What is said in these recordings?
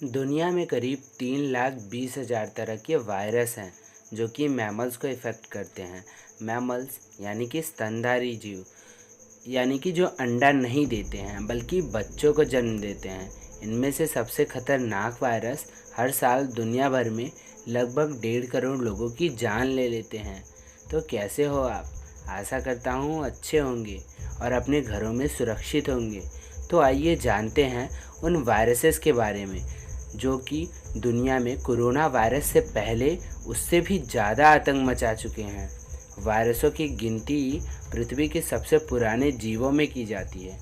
दुनिया में करीब 3,20,000 तरह के वायरस हैं जो कि मैमल्स को इफ़ेक्ट करते हैं। मैमल्स यानी कि स्तनधारी जीव, यानी कि जो अंडा नहीं देते हैं बल्कि बच्चों को जन्म देते हैं। इनमें से सबसे खतरनाक वायरस हर साल दुनिया भर में लगभग 1.5 करोड़ लोगों की जान ले लेते हैं। तो कैसे हो आप? आशा करता हूँ अच्छे होंगे और अपने घरों में सुरक्षित होंगे। तो आइए जानते हैं उन वायरसेस के बारे में जो कि दुनिया में कोरोना वायरस से पहले उससे भी ज़्यादा आतंक मचा चुके हैं। वायरसों की गिनती पृथ्वी के सबसे पुराने जीवों में की जाती है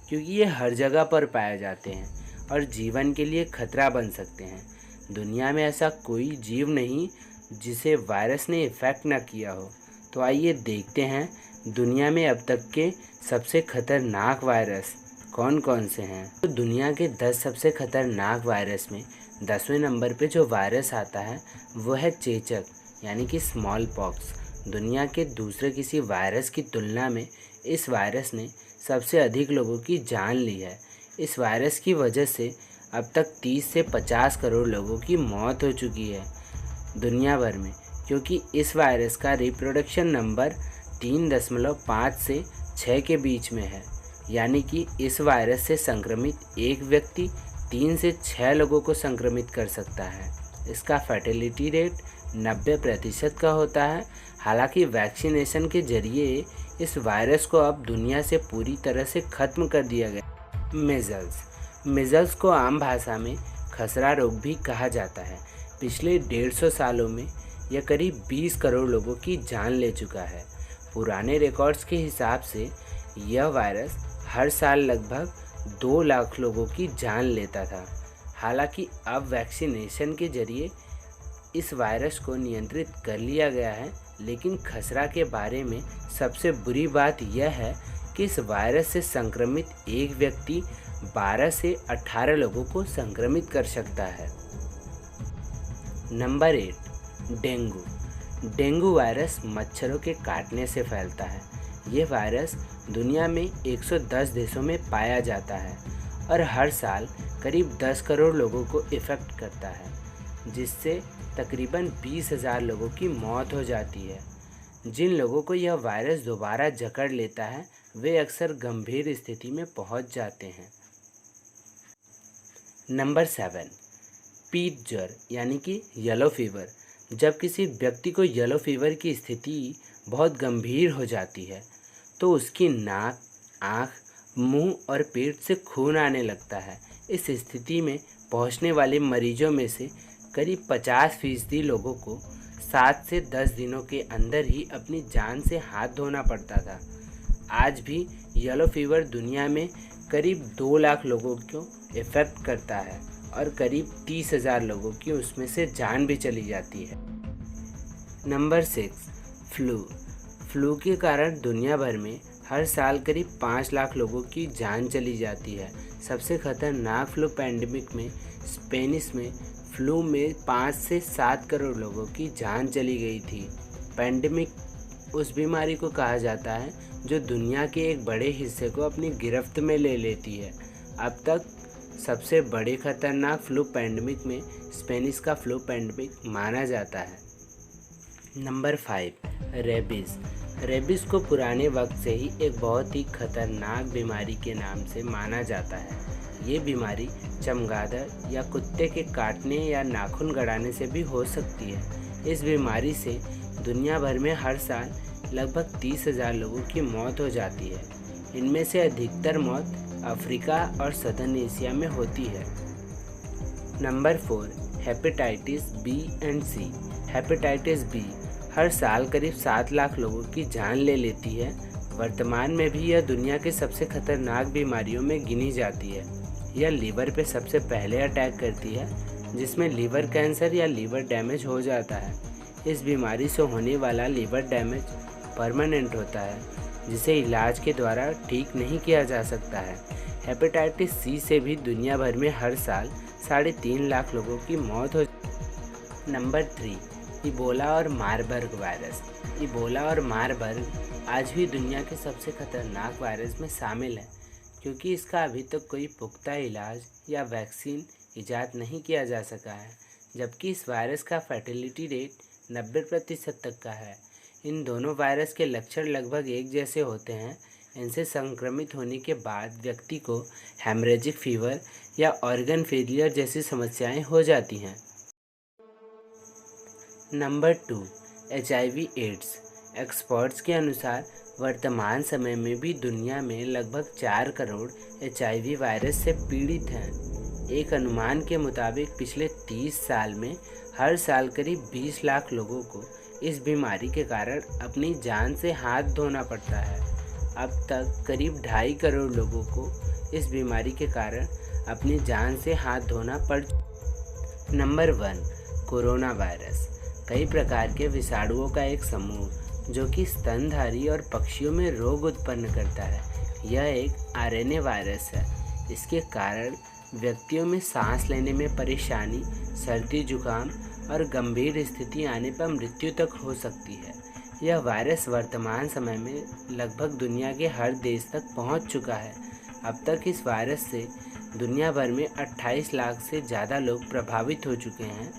क्योंकि ये हर जगह पर पाए जाते हैं और जीवन के लिए खतरा बन सकते हैं। दुनिया में ऐसा कोई जीव नहीं जिसे वायरस ने इफ़ेक्ट ना किया हो। तो आइए देखते हैं दुनिया में अब तक के सबसे खतरनाक वायरस कौन कौन से हैं। तो दुनिया के 10 सबसे खतरनाक वायरस में 10वें नंबर पे जो वायरस आता है वो है चेचक यानी कि स्मॉल पॉक्स। दुनिया के दूसरे किसी वायरस की तुलना में इस वायरस ने सबसे अधिक लोगों की जान ली है। इस वायरस की वजह से अब तक 30 से 50 करोड़ लोगों की मौत हो चुकी है दुनिया भर में, क्योंकि इस वायरस का रिप्रोडक्शन नंबर 3.5 से 6 के बीच में है। यानी कि इस वायरस से संक्रमित एक व्यक्ति 3 से 6 लोगों को संक्रमित कर सकता है। इसका फर्टिलिटी रेट 90% का होता है। हालांकि वैक्सीनेशन के जरिए इस वायरस को अब दुनिया से पूरी तरह से ख़त्म कर दिया गया। मिज़ल्स को आम भाषा में खसरा रोग भी कहा जाता है। पिछले 150 सालों में यह करीब 20 करोड़ लोगों की जान ले चुका है। पुराने रिकॉर्ड्स के हिसाब से यह वायरस हर साल लगभग 2 लाख लोगों की जान लेता था। हालांकि अब वैक्सीनेशन के जरिए इस वायरस को नियंत्रित कर लिया गया है, लेकिन खसरा के बारे में सबसे बुरी बात यह है कि इस वायरस से संक्रमित एक व्यक्ति 12 से 18 लोगों को संक्रमित कर सकता है। नंबर 8, डेंगू वायरस मच्छरों के काटने से फैलता है। ये वायरस दुनिया में 110 देशों में पाया जाता है और हर साल करीब 10 करोड़ लोगों को इफ़ेक्ट करता है, जिससे तकरीबन 20,000 लोगों की मौत हो जाती है। जिन लोगों को यह वायरस दोबारा जकड़ लेता है वे अक्सर गंभीर स्थिति में पहुंच जाते हैं। नंबर 7, पीत ज्वर यानी कि येलो फीवर। जब किसी व्यक्ति को येलो फीवर की स्थिति बहुत गंभीर हो जाती है तो उसकी नाक, आँख, मुंह और पेट से खून आने लगता है। इस स्थिति में पहुंचने वाले मरीजों में से करीब 50% लोगों को 7 से 10 दिनों के अंदर ही अपनी जान से हाथ धोना पड़ता था। आज भी येलो फीवर दुनिया में करीब 2 लाख लोगों को इफ़ेक्ट करता है और करीब 30,000 लोगों की उसमें से जान भी चली जाती है। नंबर 6, फ्लू के कारण दुनिया भर में हर साल करीब 5 लाख लोगों की जान चली जाती है। सबसे खतरनाक फ्लू पैंडेमिक में स्पेनिश में फ्लू में 5 से 7 करोड़ लोगों की जान चली गई थी। पैंडेमिक उस बीमारी को कहा जाता है जो दुनिया के एक बड़े हिस्से को अपनी गिरफ्त में ले लेती है। अब तक सबसे बड़े खतरनाक फ्लू पैंडेमिक में स्पेनिश का फ्लू पैंडेमिक माना जाता है। नंबर 5, रेबीज़ को पुराने वक्त से ही एक बहुत ही खतरनाक बीमारी के नाम से माना जाता है। ये बीमारी चमगादड़ या कुत्ते के काटने या नाखून गड़ाने से भी हो सकती है। इस बीमारी से दुनिया भर में हर साल लगभग 30,000 लोगों की मौत हो जाती है। इनमें से अधिकतर मौत अफ्रीका और सदर्न एशिया में होती है। Number 4, hepatitis B and C. Hepatitis B हर साल करीब 7 लाख लोगों की जान ले लेती है। वर्तमान में भी यह दुनिया के सबसे खतरनाक बीमारियों में गिनी जाती है। यह लीवर पे सबसे पहले अटैक करती है, जिसमें लीवर कैंसर या लीवर डैमेज हो जाता है। इस बीमारी से होने वाला लीवर डैमेज परमानेंट होता है, जिसे इलाज के द्वारा ठीक नहीं किया जा सकता है। हेपेटाइटिस सी से भी दुनिया भर में हर साल 3.5 लाख लोगों की मौत हो। नंबर 3, इबोला और मारबर्ग वायरस। इबोला और मारबर्ग आज भी दुनिया के सबसे खतरनाक वायरस में शामिल है, क्योंकि इसका अभी तक कोई पुख्ता इलाज या वैक्सीन इजाद नहीं किया जा सका है, जबकि इस वायरस का फर्टिलिटी रेट 90% तक का है। इन दोनों वायरस के लक्षण लगभग एक जैसे होते हैं। इनसे संक्रमित होने के बाद व्यक्ति को हेमरेजिक फीवर या ऑर्गन फेलियर जैसी समस्याएं हो जाती हैं। Number 2, HIV ads. एक्सपर्ट्स के अनुसार वर्तमान समय में भी दुनिया में लगभग 4 करोड़ HIV वायरस से पीड़ित हैं। एक अनुमान के मुताबिक पिछले 30 साल में हर साल करीब 20 लाख लोगों को इस बीमारी के कारण अपनी जान से हाथ धोना पड़ता है। अब तक करीब 2.5 करोड़ लोगों को इस बीमारी के कारण अपनी जान से हाथ धोना पड़। Number 1, corona virus. कई प्रकार के विषाणुओं का एक समूह जो कि स्तनधारी और पक्षियों में रोग उत्पन्न करता है। यह एक RNA वायरस है। इसके कारण व्यक्तियों में सांस लेने में परेशानी, सर्दी जुकाम और गंभीर स्थिति आने पर मृत्यु तक हो सकती है। यह वायरस वर्तमान समय में लगभग दुनिया के हर देश तक पहुंच चुका है। अब तक इस वायरस से दुनिया भर में 28 लाख से ज़्यादा लोग प्रभावित हो चुके हैं,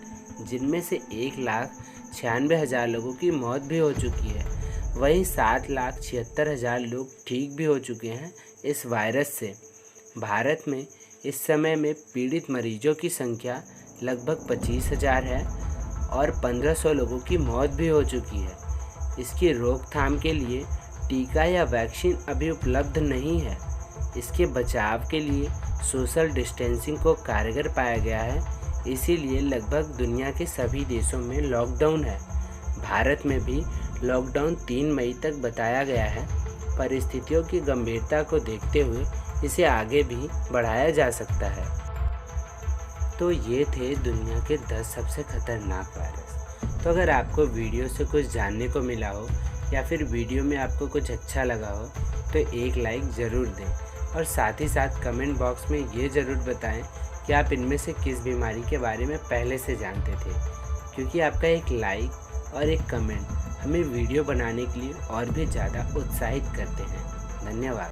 जिनमें से 1,96,000 लोगों की मौत भी हो चुकी है। वहीं 7,76,000 लोग ठीक भी हो चुके हैं इस वायरस से। भारत में इस समय में पीड़ित मरीजों की संख्या लगभग 25,000 है और 1,500 लोगों की मौत भी हो चुकी है। इसकी रोकथाम के लिए टीका या वैक्सीन अभी उपलब्ध नहीं है। इसके बचाव के लिए सोशल डिस्टेंसिंग को कारगर पाया गया है, इसीलिए लगभग दुनिया के सभी देशों में लॉकडाउन है। भारत में भी लॉकडाउन 3 मई तक बताया गया है। परिस्थितियों की गंभीरता को देखते हुए इसे आगे भी बढ़ाया जा सकता है। तो ये थे दुनिया के 10 सबसे खतरनाक वायरस। तो अगर आपको वीडियो से कुछ जानने को मिला हो या फिर वीडियो में आपको कुछ अच्छा लगा हो तो एक लाइक ज़रूर दें और साथ ही साथ कमेंट बॉक्स में ये ज़रूर बताएं कि आप इनमें से किस बीमारी के बारे में पहले से जानते थे, क्योंकि आपका एक लाइक और एक कमेंट हमें वीडियो बनाने के लिए और भी ज़्यादा उत्साहित करते हैं। धन्यवाद।